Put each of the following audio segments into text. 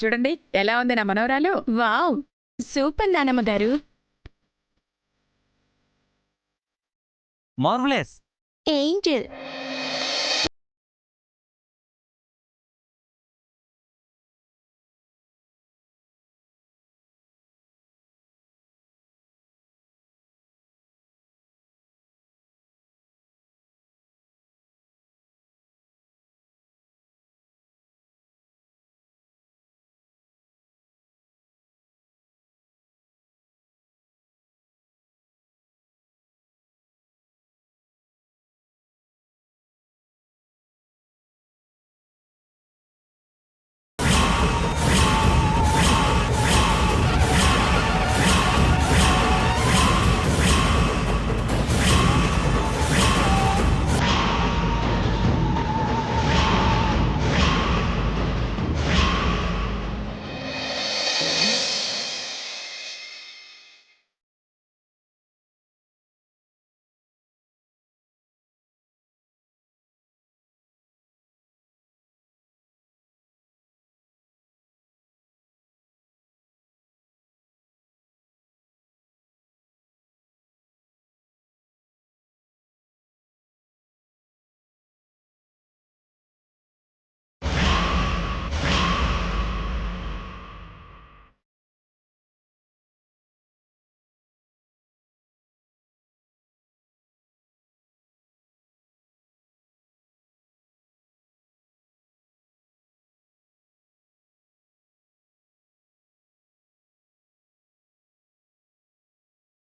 చూడండి ఎలా ఉంది నా మనవరాలు. వావ్, సూపర్ నానమ్మ గారు. మార్వెలస్. ఏంజెల్.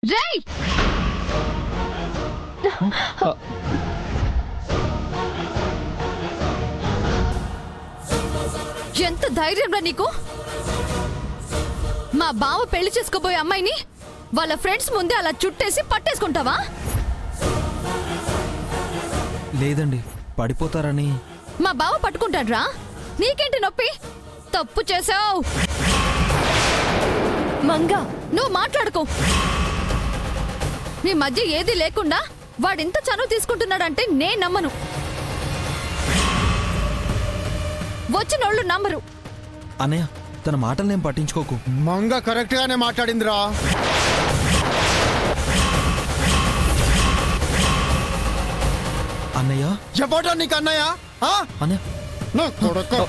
రేయ్, ఎంత ధైర్యం రా నీకు? మా బావ పెళ్లి చేసుకోబోయే అమ్మాయిని వాళ్ళ ఫ్రెండ్స్ ముందే అలా చుట్టేసి పట్టేసుకుంటావా? లేదండి, పడిపోతారని. మా బావ పట్టుకుంటాడ్రా, నీకేంటి నొప్పి? తప్పు చేసావు. మంగా, నువ్వు మాట్లాడుకో. మీ మధ్య ఏది లేకుండా వాడింత చనువు తీసుకుంటున్నాడంటే నేను నమ్మను. వచ్చినోళ్ళు నమ్మరు. అన్నయ్య, తన మాటలనేం పట్టించుకోకు. మంగ కరెక్ట్ గానే మాట్లాడిందిరా. అన్నయ్య. చెప్పటం నీకు అన్నయ్య? అన్నయ్య, నా కొడుకు.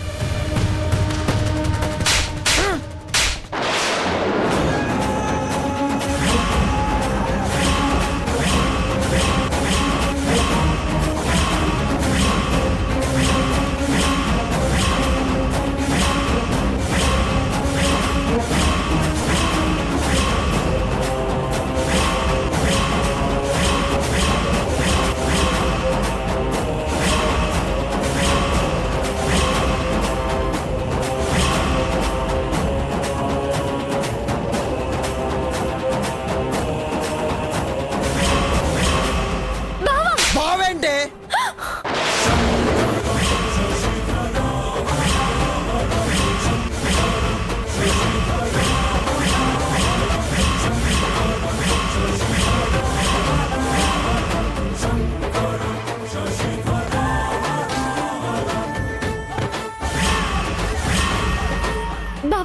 బావేంటే?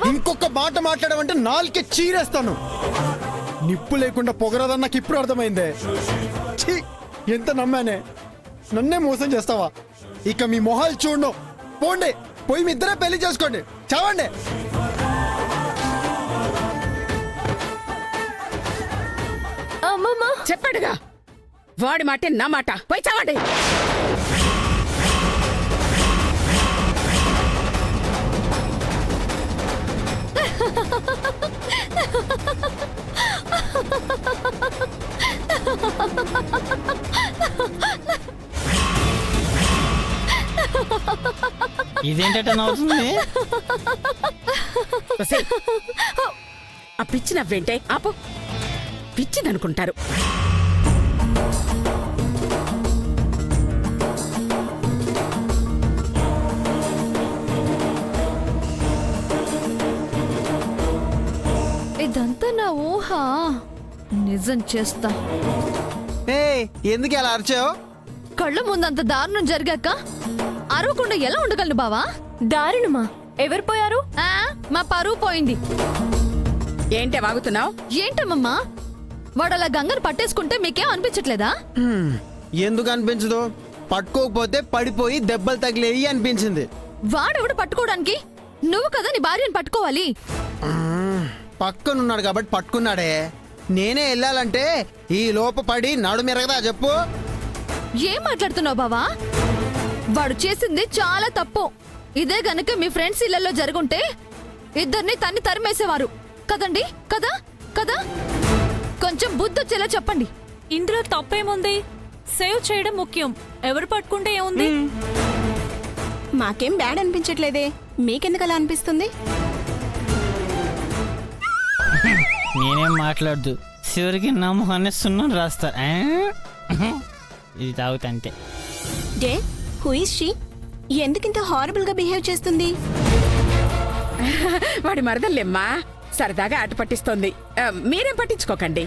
ఇంకొక మాట మాట్లాడమంటే నాలుకే చీరేస్తాను. నిప్పు లేకుండా పొగరదని నాకు ఇప్పుడు అర్థమైందే. ఛీ, ఎంత నమ్మానే, నన్నే మోసం చేస్తావా? ఇక మీ మొహాలు చూడు. పోండి, పోయి మీ ఇద్దరే పెళ్లి చేసుకోండి, చావండి. చెప్పాడుగా, వాడి మాట నా మాట. పోయి చావండి. ఇదేంటంటే నవ్వుతుంది? ఆ పిచ్చి నవ్వేంటే ఆపు. పిచ్చిదనుకుంటారు. ఇదంతా నా ఊహ. నిజం చేస్తా. ఎందుకు అలా అరిచావు? కళ్ళు ముందంత దారుణం జరిగాక అరవకుండా ఎలా ఉండగలను బావా? దారుణమా? ఎవరు పోయారు? ఆ, మా పరువు పోయింది. ఏంటే వాగుతున్నావు? ఏంటమ్మమ్మా వాడు అలా గంగను పట్టేసుకుంటే మీకేం అనిపించట్లేదా? ఎందుకు అనిపించదు? పట్టుకోకపోతే పడిపోయి దెబ్బలు తగిలేయి అనిపించింది. వాడెవడు పట్టుకోవడానికి? నువ్వు కదా నీ భార్యను పట్టుకోవాలి. పక్కనున్నాడు కాబట్టి పట్టుకున్నాడే. నేనే వెళ్ళాలంటే ఈ లోప పడి నడు మెరగదా చెప్పు? ఏం మాట్లాడుతున్నావు బావా? వాడు చేసింది చాలా తప్పు. ఇదే గనుక మీ ఫ్రెండ్స్ ఇళ్లలో జరుగుంటే ఇద్దరిని తన్ని తరిమేసేవారు కదండి? కదా కదా కొంచెం బుద్ధొచ్చేలా చెప్పండి. ఇందులో తప్పేముంది? సేవ్ చేయడం ముఖ్యం. ఎవరు పట్టుకుంటే ఏముంది? మాకేం బ్యాడ్ అనిపించట్లేదే, మీకెందుకు అలా అనిపిస్తుంది? నేనేం మాట్లాడదు. చివరికి నా మొహాన్ని సున్నం రాస్తా. ఇది తాగుతా అంతే. Day who is she? ఎందుకింత హారబుల్ గా బిహేవ్ చేస్తుంది? వాడి మరదల్లెమ్మా, సరదాగా ఆట పట్టిస్తోంది. మీరేం పట్టించుకోకండి.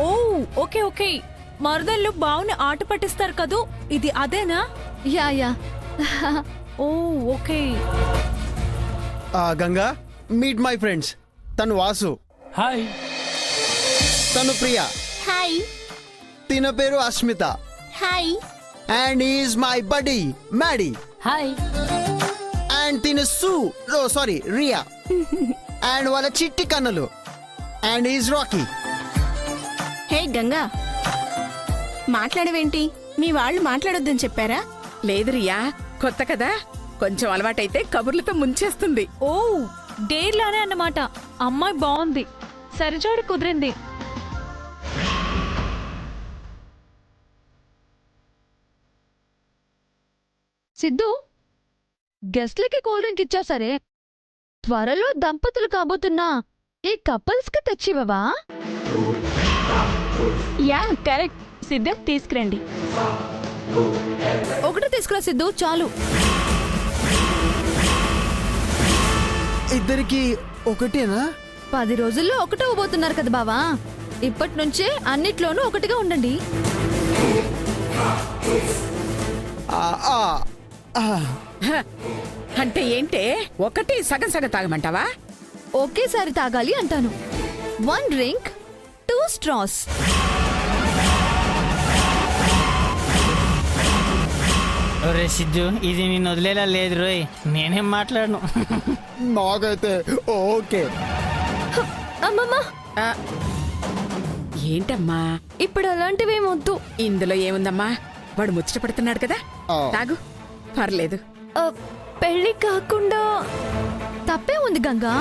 ఓ ఓకే ఓకే, మరదళ్ళు బావుని ఆట పట్టిస్తారు కదూ, ఇది అదేనా? Yeah yeah. Oh okay. Ganga, meet my friends. తను వాసు, హాయ్. తను ప్రియా, హాయ్. తిన పేరు Asmita, hi. And is my buddy Maddy. Hi. And తిన సారీ రియా. అండ్ వాళ్ళ చిట్టి కన్నులు. And is Rocky. Hey Ganga, మాట్లాడవేంటి? మీ వాళ్ళు మాట్లాడొద్దని చెప్పారా? లేదు రియా, కొత్త కదా, కొంచెం అలవాటైతే కబుర్లతో ముంచేస్తుంది. ఓ డేర్లానే అన్నమాట. అమ్మాయి బాగుంది, సరిజోడి కుదిరింది. సిద్ధు, గెస్ట్లకి కూల్ డ్రింక్ ఇచ్చా సరే, త్వరలో దంపతులు కాబోతున్నా ఈ కపుల్స్ కి తెచ్చివవా? Yeah correct. సిద్ధం తీసుకురండి. ఒకటి తీసుకురా సిద్ధు, చాలు. ఇద్దరికి ఒకటేనా? 10 రోజుల్లో ఒకటే పోతున్నారు కదా బావా. ఇప్పటి నుంచే అన్నిట్లోనూ ఒకటిగా ఉండండి. ఆ, ఆ, ఆ. అంటే ఏంటే, ఒకటి సగం సగం తాగమంటావా? ఒకేసారి తాగాలి అంటాను. 1 డ్రింక్ 2 స్ట్రాస్. ఒరే సిద్ధు, ఇది నేను వదిలేలా లేదు రోయ్. నేనేం మాట్లాడను. నాకైతే ఓకే. అమ్మమ్మా, ఆ, ఏంటమ్మా ఇప్పుడు అలాంటివేమొద్దు. ఇందులో ఏముందమ్మా? వాడు ముచ్చట పడుతున్నాడు కదా, ఆ. తాగు, పర్లేదు. పెళ్లి కాకుండా తప్పే ఉంది గంగా.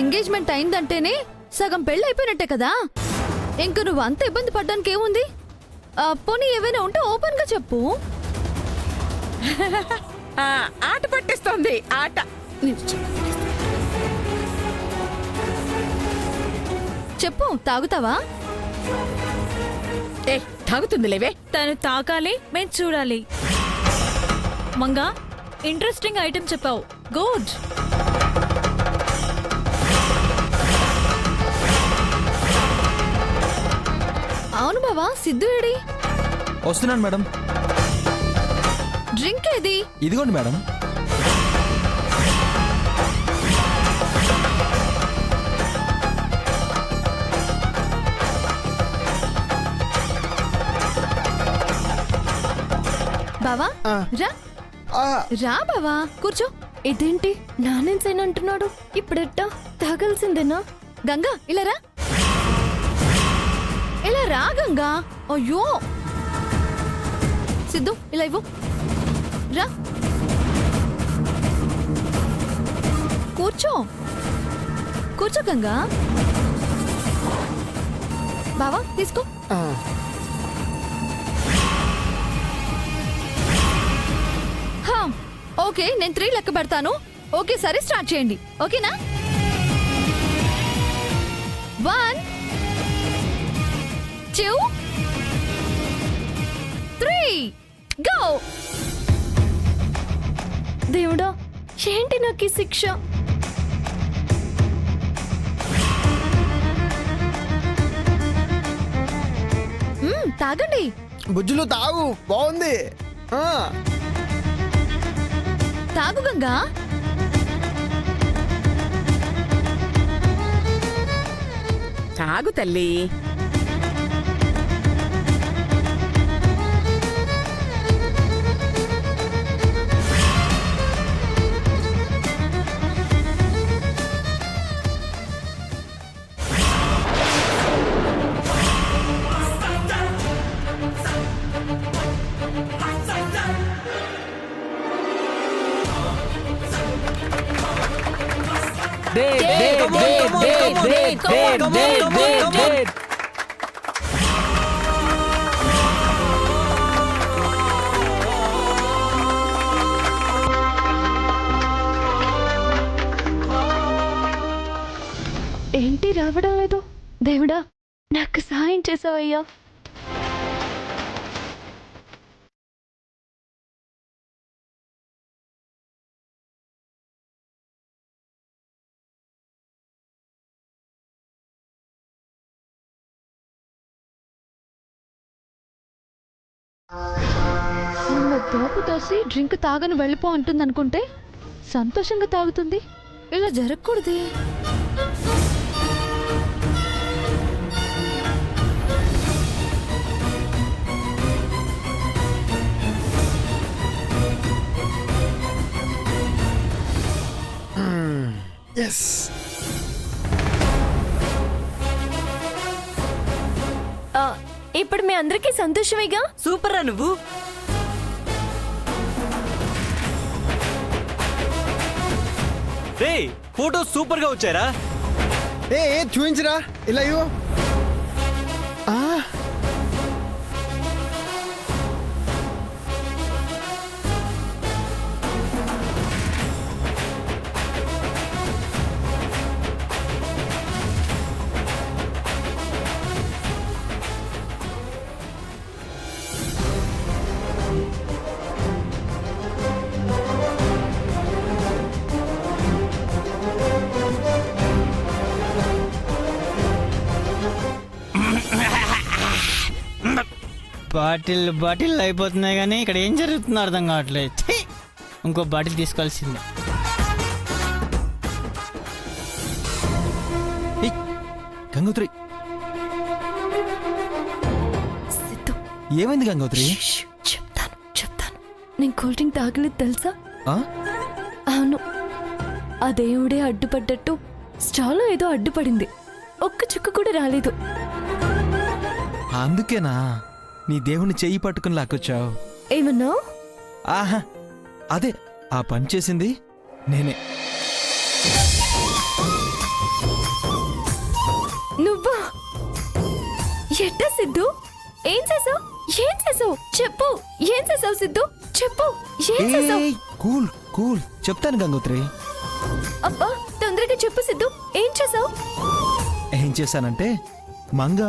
ఎంగేజ్మెంట్ అయిందంటేనే సగం పెళ్లి అయిపోయినట్టే కదా. ఇంక నువ్వు అంత ఇబ్బంది పడ్డానికి ఏముంది? పోనీ ఏవైనా ఉంటే ఓపెన్ గా చెప్పు. ఆట పట్టిస్తోంది, ఆట. చెప్పు, తాగుతావా? ఏ తాగుతుంది లేవే. తను తాకాలి, మేం చూడాలి. మంగా, ఇంట్రెస్టింగ్ ఐటమ్ చెప్పావు. గుడ్. అవును బావా, సిద్ధు ఏడి? వస్తున్నాను మేడం. డ్రింక్ ఏది? ఇదిగోండి మేడం. బావా ఆ. రా ఆ, రా బావా, కూర్చో. ఇదేంటి నానేసేన్ అంటున్నాడు? ఇప్పుడెట్టా తాగాల్సిందేనా? గంగా ఇలా రా, ఇలా రా గంగా. అయ్యో సిద్ధు, ఇలా ఇవ్వు. రా కూర్చో, కూర్చో గంగా. బావా తీసుకో. ఆ. హా, ఓకే, నేను 3 లెక్క పెడతాను. ఓకే సరే, స్టార్ట్ చేయండి. ఓకేనా? 1 2 3 గో. దేవుడా, ఏంటి నాకు ఈ శిక్ష? తాగండి. బుజ్జులు తాగు, బాగుంది. ఆ, తాగు గంగా. తాగు తల్లి. ఏంటి రావడం లేదు? దేవుడా నాకు సహాయం చేసావయ్యా. బాబు దాసి డ్రింక్ తాగని వెళ్ళిపో అంటుంది అనుకుంటే సంతోషంగా తాగుతుంది. ఇలా జరగకూడదే. ఎస్. ఇప్పుడు మీ అందరికీ సంతోషమేగా? సూపర్ రా నువ్వు. ఫోటో సూపర్ గా వచ్చారా? ఏ చూపించరా, ఇలా ఇవ్వు. ఆ, బాటిల్ అయిపోతున్నాయి కానీ ఇక్కడ ఏం జరుగుతుందో అర్థం కావట్లేదు. ఛీ! ఇంకో బాటిల్ తీసుకోవాల్సిందే. గంగోత్రి, ఏమైంది గంగోత్రి? చెప్తాను. నేను కూల్ డ్రింక్ తాగలేదు తెలుసా? ఆ? అవును, ఆ దేవుడే అడ్డుపడ్డట్టు స్టాల్లో ఏదో అడ్డుపడింది. ఒక్క చుక్క కూడా రాలేదు. అందుకేనా నీ దేవుని చెయ్యి పట్టుకుని లాక్కొచ్చావు? ఏమన్నా? ఆహా, అదే ఆ పని చేసింది నేనే. నువ్వా? ఎట్టా సిద్ధు? ఏం చేసావు? చెప్పు. ఏం చేసావు సిద్ధు? చెప్పు, ఏం చేసావు? ఏయ్, కూల్ కూల్, చెప్తాను గంగోత్రి. అబ్బా తొందరగా చెప్పు సిద్ధు, ఏం చేసావు? ఏం చేశానంటే, మంగ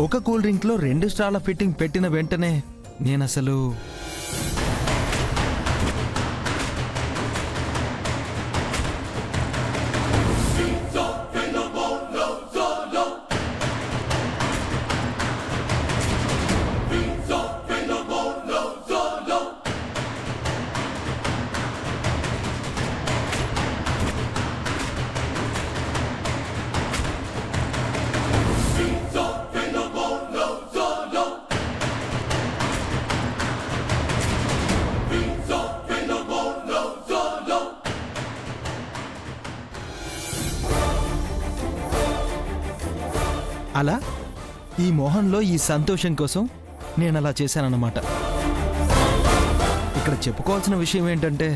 ఒక కూల్ డ్రింక్ లో 2 స్టార్ల ఫిట్టింగ్ పెట్టిన వెంటనే నేనసలు అలా ఈ మోహన్లో ఈ సంతోషం కోసం నేను అలా చేశానన్నమాట. ఇక్కడ చెప్పుకోవాల్సిన విషయం ఏంటంటే,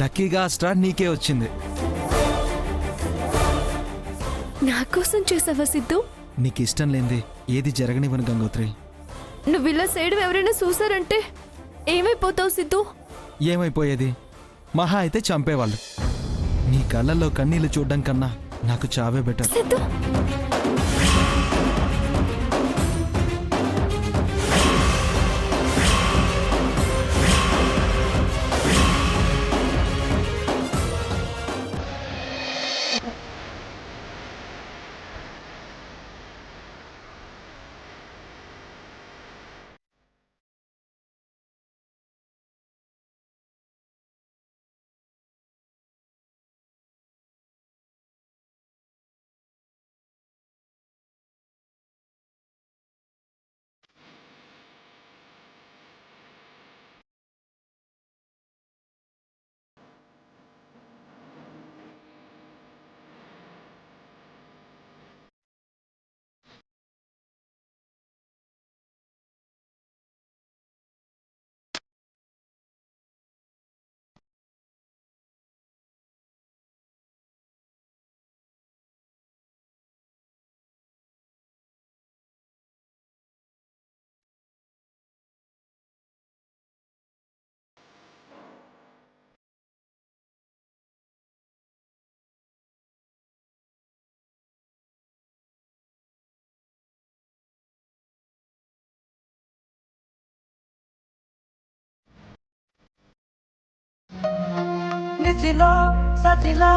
లక్కీగా ఆ స్టార్ నీకే వచ్చింది. నా కోసం చేసావా సిద్ధు? నీకు ఇష్టం లేనిది ఏది జరగనివ్వను గంగోత్రి. నువ్వు ఇలా చేయడం ఎవరైనా చూసారంటే ఏమైపోతావు సిద్ధు? ఏమైపోయేది? మహా అయితే చంపేవాళ్ళు. నీ కళ్ళల్లో కన్నీళ్లు చూడడం కన్నా నాకు చావే బెటర్. సిద్ధు నిసిలో సతిలా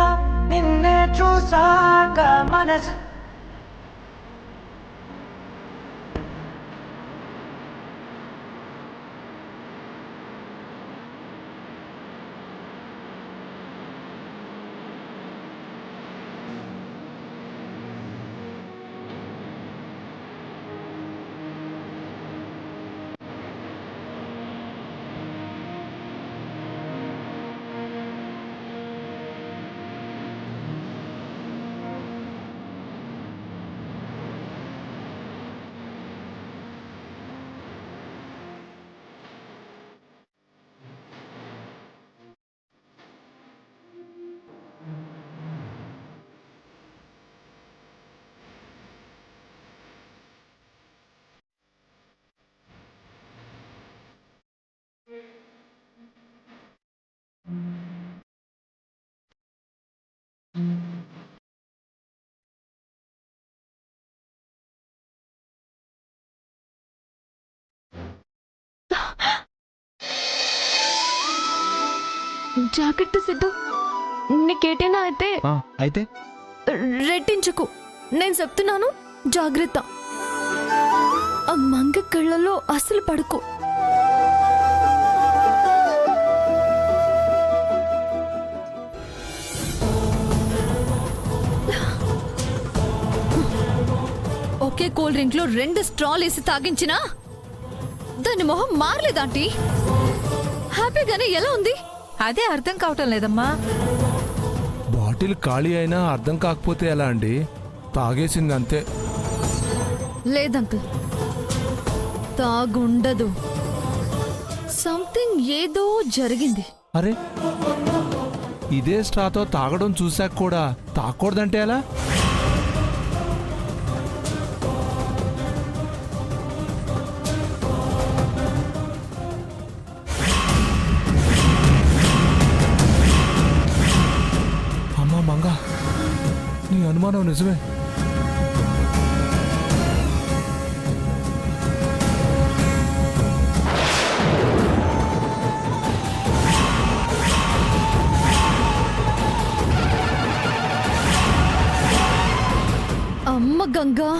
నిన్నే చూసాక మనసు జాకెట్ సిద్ధు నీకేటైనా అయితే అయితే రెట్టించుకు. నేను చెప్తున్నాను, జాగ్రత్త. ఆ మంగ కళ్ళలో అసలు పడుకో. ఒకే కూల్ డ్రింక్ లో 2 స్ట్రాలు వేసి తాగించినా దాని మొహం మారలేదాంటీ? హ్యాపీగానే ఎలా ఉంది? అదే అర్థం కావటం లేదమ్మా. బాటిల్ ఖాళీ అయినా అర్థం కాకపోతే ఎలా అండి? తాగేసింది అంతే. లేదంకుల్, తాగుండదు. సంథింగ్ ఏదో జరిగింది. అరే, ఇదే స్ట్రాతో తాగడం చూశాక కూడా తాగకూడదంటే ఎలా? అమ్మా మంగా, నీ అనుమానం నిజమే. అమ్మ గంగా,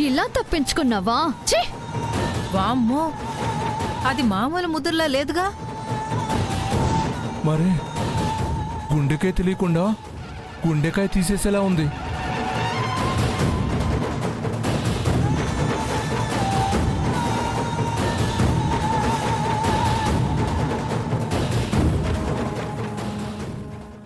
ఇలా తప్పించుకున్నావా? ఛీ! వామ్మో, అది మామూలు ముద్రలా లేదుగా. మరే గుండెకాయ తెలియకుండా గుండెకాయ తీసేసేలా ఉంది.